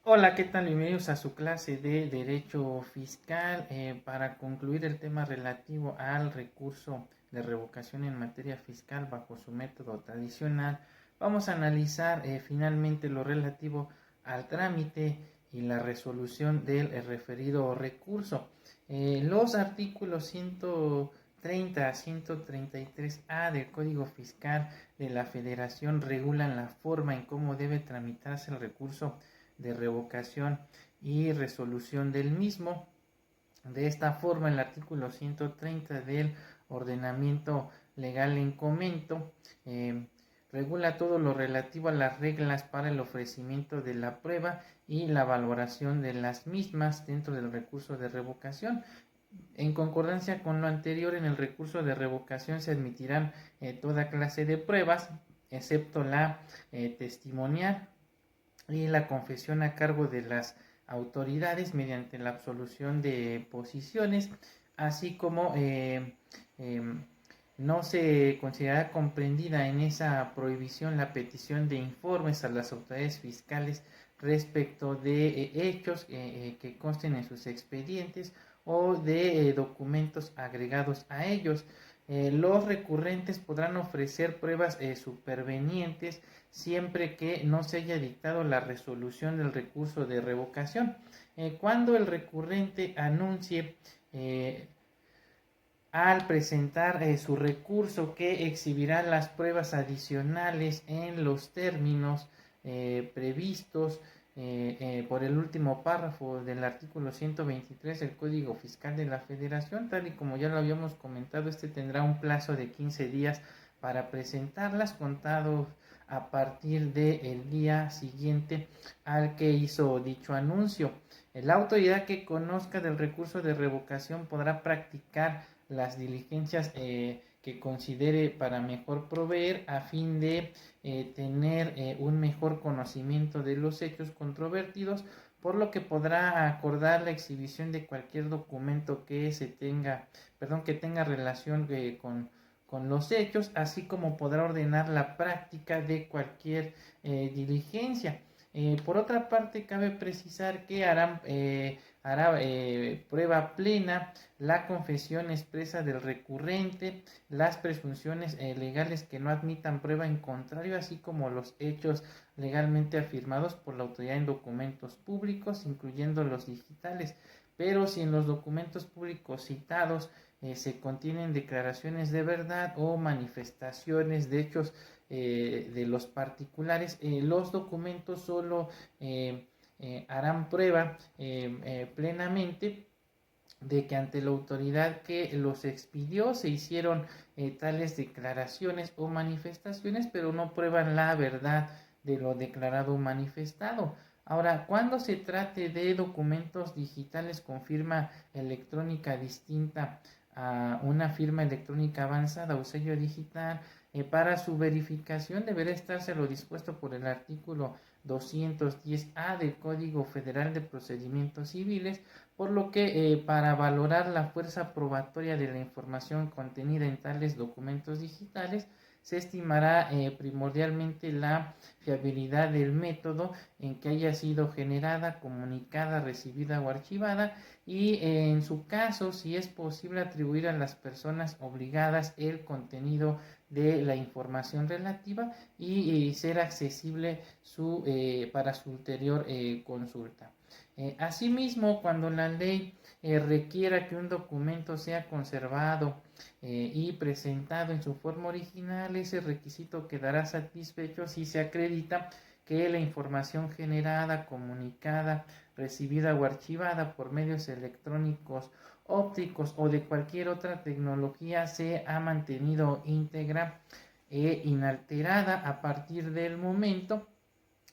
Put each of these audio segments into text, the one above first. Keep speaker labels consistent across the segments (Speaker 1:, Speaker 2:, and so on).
Speaker 1: Hola, ¿qué tal? Bienvenidos a su clase de Derecho Fiscal. Para concluir el tema relativo al recurso de revocación en materia fiscal bajo su método tradicional, vamos a analizar finalmente lo relativo al trámite y la resolución del referido recurso. Los artículos 130 a 133A del Código Fiscal de la Federación regulan la forma en cómo debe tramitarse el recurso de revocación y resolución del mismo. De esta forma, el artículo 130 del ordenamiento legal en comento regula todo lo relativo a las reglas para el ofrecimiento de la prueba y la valoración de las mismas dentro del recurso de revocación. En concordancia con lo anterior, en el recurso de revocación se admitirán toda clase de pruebas, excepto la testimonial y la confesión a cargo de las autoridades mediante la absolución de posiciones, así como eh, no se considera comprendida en esa prohibición la petición de informes a las autoridades fiscales respecto de hechos que consten en sus expedientes o de documentos agregados a ellos. Los recurrentes podrán ofrecer pruebas supervenientes siempre que no se haya dictado la resolución del recurso de revocación. Cuando el recurrente anuncie al presentar su recurso que exhibirá las pruebas adicionales en los términos previstos por el último párrafo del artículo 123 del Código Fiscal de la Federación, tal y como ya lo habíamos comentado, este tendrá un plazo de 15 días para presentarlas, contados a partir del día siguiente al que hizo dicho anuncio. La autoridad que conozca del recurso de revocación podrá practicar las diligencias que considere para mejor proveer a fin de tener un mejor conocimiento de los hechos controvertidos, por lo que podrá acordar la exhibición de cualquier documento que tenga relación con los hechos, así como podrá ordenar la práctica de cualquier diligencia. Por otra parte, cabe precisar que hará prueba plena la confesión expresa del recurrente, las presunciones legales que no admitan prueba en contrario, así como los hechos legalmente afirmados por la autoridad en documentos públicos, incluyendo los digitales. Pero si en los documentos públicos citados se contienen declaraciones de verdad o manifestaciones de hechos de los particulares, los documentos solo harán prueba plenamente de que ante la autoridad que los expidió se hicieron tales declaraciones o manifestaciones, pero no prueban la verdad de lo declarado o manifestado. Ahora, cuando se trate de documentos digitales con firma electrónica distinta a una firma electrónica avanzada o sello digital, para su verificación deberá estarse lo dispuesto por el artículo 210A del Código Federal de Procedimientos Civiles, por lo que para valorar la fuerza probatoria de la información contenida en tales documentos digitales, se estimará primordialmente la fiabilidad del método en que haya sido generada, comunicada, recibida o archivada, y en su caso, si es posible atribuir a las personas obligadas el contenido de la información relativa y ser accesible para su ulterior consulta. Asimismo, cuando la ley requiera que un documento sea conservado y presentado en su forma original, ese requisito quedará satisfecho si se acredita que la información generada, comunicada, recibida o archivada por medios electrónicos, ópticos o de cualquier otra tecnología se ha mantenido íntegra e inalterada a partir del momento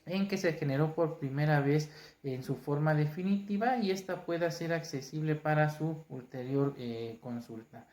Speaker 1: en que se generó por primera vez en su forma definitiva y esta pueda ser accesible para su ulterior consulta.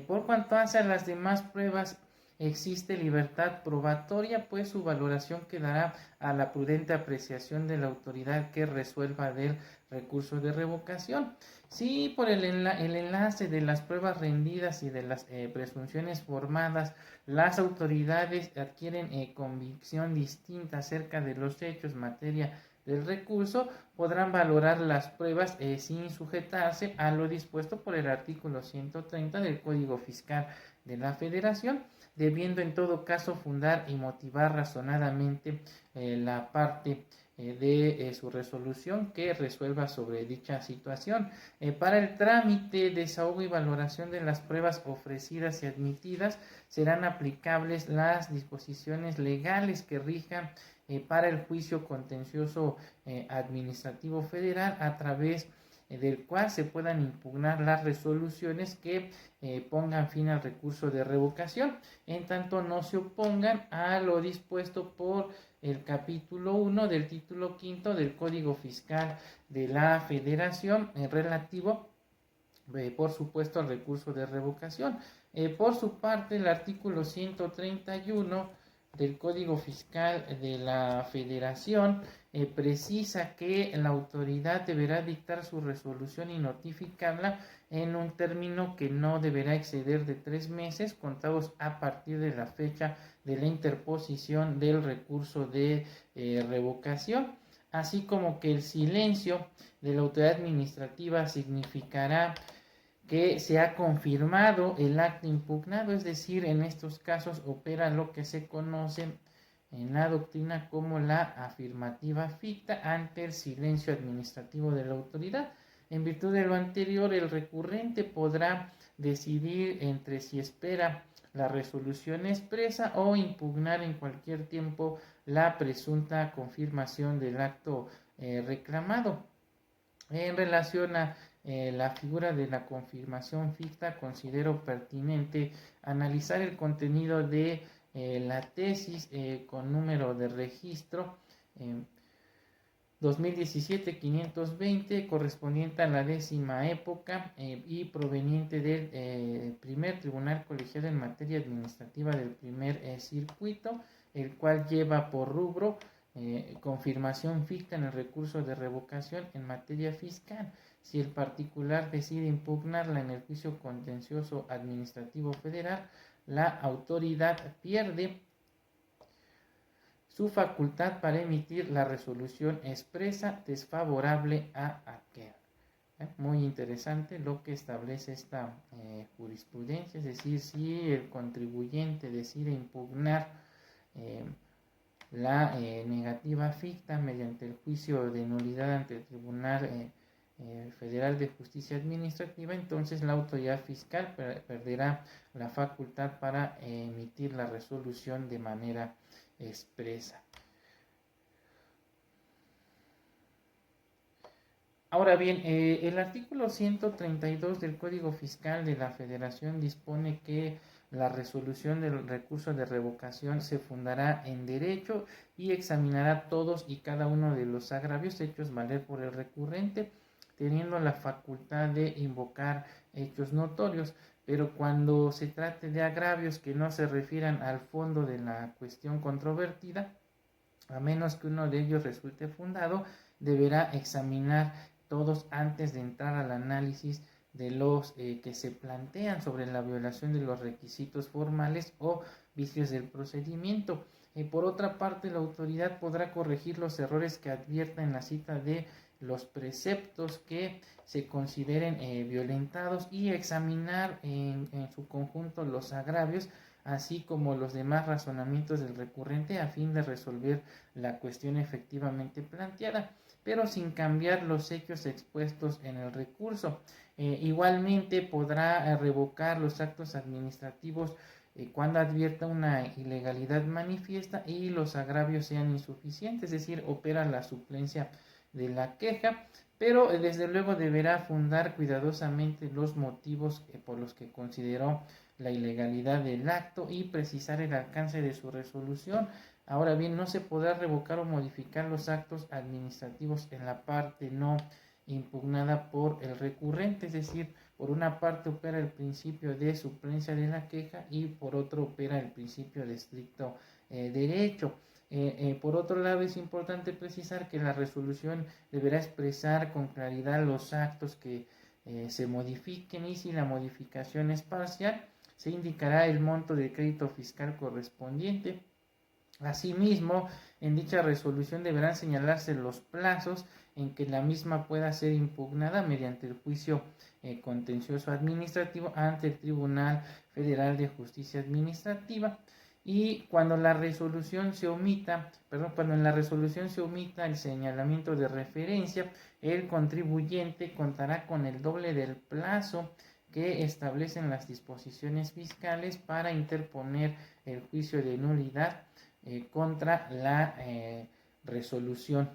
Speaker 1: Por cuanto hace a las demás pruebas, existe libertad probatoria, pues su valoración quedará a la prudente apreciación de la autoridad que resuelva del recurso de revocación. Si por el enlace de las pruebas rendidas y de las presunciones formadas, las autoridades adquieren convicción distinta acerca de los hechos, materia del recurso, podrán valorar las pruebas sin sujetarse a lo dispuesto por el artículo 130 del Código Fiscal de la Federación, debiendo en todo caso fundar y motivar razonadamente la parte de su resolución que resuelva sobre dicha situación. Para el trámite, desahogo y valoración de las pruebas ofrecidas y admitidas, serán aplicables las disposiciones legales que rijan para el juicio contencioso administrativo federal, a través del cual se puedan impugnar las resoluciones que pongan fin al recurso de revocación, en tanto no se opongan a lo dispuesto por el capítulo 1 del título quinto del Código Fiscal de la Federación, relativo por supuesto al recurso de revocación. Por su parte, el artículo 131 del Código Fiscal de la Federación precisa que la autoridad deberá dictar su resolución y notificarla en un término que no deberá exceder de 3 meses contados a partir de la fecha de la interposición del recurso de revocación, así como que el silencio de la autoridad administrativa significará que se ha confirmado el acto impugnado, es decir, en estos casos opera lo que se conoce en la doctrina como la afirmativa ficta ante el silencio administrativo de la autoridad. En virtud de lo anterior, el recurrente podrá decidir entre si espera la resolución expresa o impugnar en cualquier tiempo la presunta confirmación del acto reclamado. En relación a la figura de la confirmación ficta, considero pertinente analizar el contenido de la tesis con número de registro 2017-520, correspondiente a la 10ª época y proveniente del primer tribunal colegiado en materia administrativa del primer circuito, el cual lleva por rubro confirmación ficta en el recurso de revocación en materia fiscal. Si el particular decide impugnarla en el juicio contencioso administrativo federal, la autoridad pierde su facultad para emitir la resolución expresa desfavorable a aquel. Muy interesante lo que establece esta jurisprudencia, es decir, si el contribuyente decide impugnar la negativa ficta mediante el juicio de nulidad ante el Tribunal Federal de Justicia Administrativa, entonces la autoridad fiscal perderá la facultad para emitir la resolución de manera expresa. Ahora bien, el artículo 132 del Código Fiscal de la Federación dispone que la resolución del recurso de revocación se fundará en derecho y examinará todos y cada uno de los agravios hechos valer por el recurrente, teniendo la facultad de invocar hechos notorios. Pero cuando se trate de agravios que no se refieran al fondo de la cuestión controvertida, a menos que uno de ellos resulte fundado, deberá examinar todos antes de entrar al análisis de los que se plantean sobre la violación de los requisitos formales o vicios del procedimiento. Por otra parte, la autoridad podrá corregir los errores que advierta en la cita de los preceptos que se consideren violentados y examinar en su conjunto los agravios, así como los demás razonamientos del recurrente, a fin de resolver la cuestión efectivamente planteada, pero sin cambiar los hechos expuestos en el recurso. Igualmente podrá revocar los actos administrativos cuando advierta una ilegalidad manifiesta y los agravios sean insuficientes, es decir, opera la suplencia de la queja, pero desde luego deberá fundar cuidadosamente los motivos por los que consideró la ilegalidad del acto y precisar el alcance de su resolución. Ahora bien, no se podrá revocar o modificar los actos administrativos en la parte no impugnada por el recurrente, es decir, por una parte opera el principio de suplencia de la queja y por otro opera el principio de estricto derecho. Por otro lado, es importante precisar que la resolución deberá expresar con claridad los actos que se modifiquen, y si la modificación es parcial, se indicará el monto del crédito fiscal correspondiente. Asimismo, en dicha resolución deberán señalarse los plazos en que la misma pueda ser impugnada mediante el juicio contencioso administrativo ante el Tribunal Federal de Justicia Administrativa. Y cuando la resolución se omita, cuando en la resolución se omita el señalamiento de referencia, el contribuyente contará con el doble del plazo que establecen las disposiciones fiscales para interponer el juicio de nulidad contra la resolución.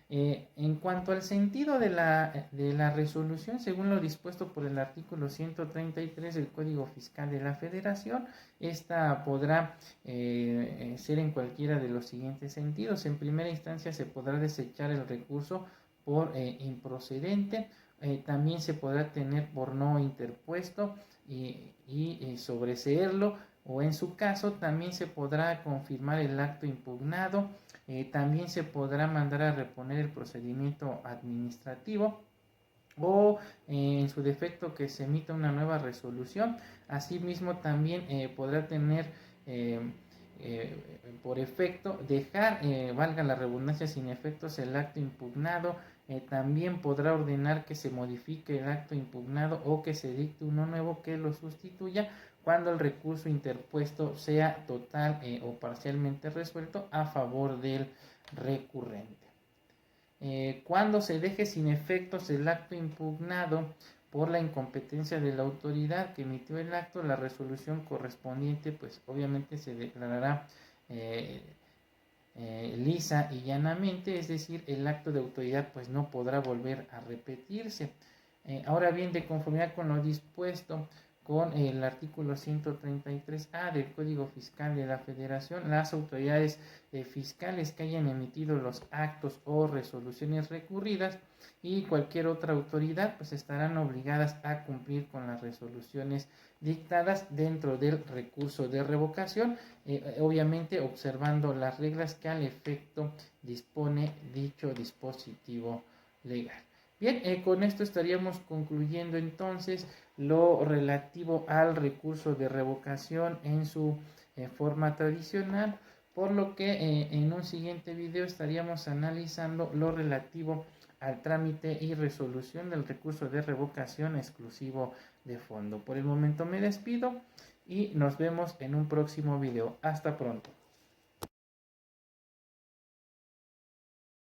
Speaker 1: En cuanto al sentido de la resolución, según lo dispuesto por el artículo 133 del Código Fiscal de la Federación, esta podrá ser en cualquiera de los siguientes sentidos. En primera instancia, se podrá desechar el recurso por improcedente, también se podrá tener por no interpuesto y sobreseerlo, o en su caso también se podrá confirmar el acto impugnado, también se podrá mandar a reponer el procedimiento administrativo, o en su defecto que se emita una nueva resolución. Asimismo también podrá tener por efecto dejar, valga la redundancia, sin efectos el acto impugnado. También podrá ordenar que se modifique el acto impugnado o que se dicte uno nuevo que lo sustituya cuando el recurso interpuesto sea total o parcialmente resuelto a favor del recurrente. Cuando se deje sin efectos el acto impugnado por la incompetencia de la autoridad que emitió el acto, la resolución correspondiente pues obviamente se declarará lisa y llanamente, es decir, el acto de autoridad pues no podrá volver a repetirse. Ahora bien, de conformidad con lo dispuesto con el artículo 133A del Código Fiscal de la Federación, las autoridades fiscales que hayan emitido los actos o resoluciones recurridas y cualquier otra autoridad pues estarán obligadas a cumplir con las resoluciones dictadas dentro del recurso de revocación, obviamente observando las reglas que al efecto dispone dicho dispositivo legal. Bien, con esto estaríamos concluyendo entonces lo relativo al recurso de revocación en su forma tradicional, por lo que en un siguiente video estaríamos analizando lo relativo al trámite y resolución del recurso de revocación exclusivo de fondo. Por el momento me despido y nos vemos en un próximo video. Hasta pronto.